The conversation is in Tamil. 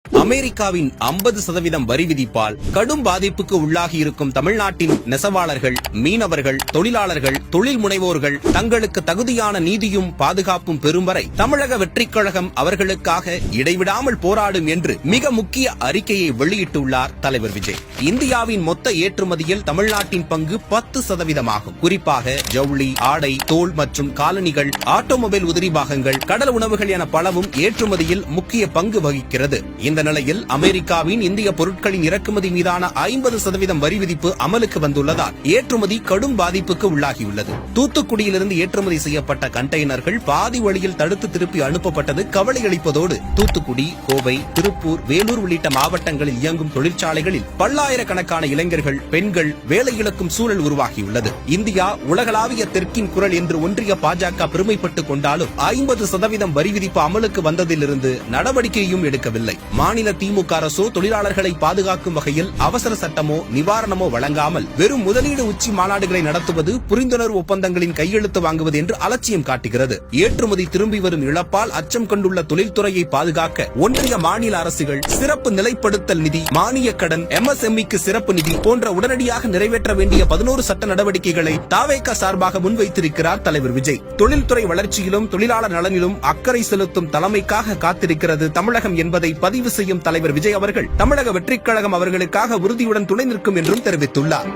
அமெரிக்காவின் 50% வரி விதிப்பால் கடும் பாதிப்புக்கு உள்ளாகி இருக்கும் தமிழ்நாட்டின் நெசவாளர்கள், மீனவர்கள், தொழிலாளர்கள், தொழில் முனைவோர்கள் தங்களுக்கு தகுதியான நீதியும் பாதுகாப்பும் பெறும் வரை தமிழக வெற்றிக் கழகம் அவர்களுக்காக இடைவிடாமல் போராடும் என்று மிக முக்கிய அறிக்கையை வெளியிட்டுள்ளார் தலைவர் விஜய். இந்தியாவின் மொத்த ஏற்றுமதியில் தமிழ்நாட்டின் பங்கு 10% ஆகும். குறிப்பாக ஜவுளி, ஆடை, தோல் மற்றும் காலணிகள், ஆட்டோமொபைல் உதிரி பாகங்கள், கடல் உணவுகள் என பலவும் ஏற்றுமதியில் முக்கிய பங்கு வகிக்கிறது. இந்த நிலையில் அமெரிக்காவின் இந்திய பொருட்களின் இறக்குமதி மீதான 50% வரி விதிப்பு அமலுக்கு வந்துள்ளதால் ஏற்றுமதி கடும் பாதிப்புக்கு உள்ளாகியுள்ளது. தூத்துக்குடியிலிருந்து ஏற்றுமதி செய்யப்பட்ட கண்டெய்னர்கள் பாதி வழியில் தடுத்து திருப்பி அனுப்பப்பட்டது கவலை அளிப்பதோடு தூத்துக்குடி, கோவை, திருப்பூர், வேலூர் உள்ளிட்ட மாவட்டங்களில் இயங்கும் தொழிற்சாலைகளில் பல்லாயிரக்கணக்கான இளைஞர்கள், பெண்கள் வேலை இழக்கும் சூழல் உருவாகியுள்ளது. இந்தியா உலகளாவிய தெற்கின் குரல் என்று ஒன்றிய பாஜக பெருமைப்பட்டுக் கொண்டாலும் 50% வரி விதிப்பு அமலுக்கு வந்ததிலிருந்து நடவடிக்கையும் எடுக்கவில்லை. மாநில திமுக அரசோ தொழிலாளர்களை பாதுகாக்கும் வகையில் அவசர சட்டமோ நிவாரணமோ வழங்காமல் வெறும் முதலீடு உச்சி மாநாடுகளை நடத்துவது, புரிந்துணர்வு ஒப்பந்தங்களின் கையெழுத்து வாங்குவது என்று அலட்சியம் காட்டுகிறது. ஏற்றுமதி திரும்பி வரும் இழப்பால் அச்சம் கொண்டுள்ள தொழில்துறையை பாதுகாக்க ஒன்றிய மாநில அரசுகள் சிறப்பு நிலைப்படுத்தல் நிதி, மானிய கடன், MSMEக்கு சிறப்பு நிதி போன்ற உடனடியாக நிறைவேற்ற வேண்டிய 11 சட்ட நடவடிக்கைகளை தாவேகா சார்பாக முன்வைத்திருக்கிறார் தலைவர் விஜய். தொழில்துறை வளர்ச்சியிலும் தொழிலாளர் நலனிலும் அக்கறை செலுத்தும் தலைமைக்காக காத்திருக்கிறது தமிழகம் என்பதை பதிவு செய்யும் தலைவர் விஜய் அவர்கள் தமிழக வெற்றிக் கழகம் அவர்களுக்காக உறுதியுடன் துணை நிற்கும் என்றும் தெரிவித்துள்ளார்.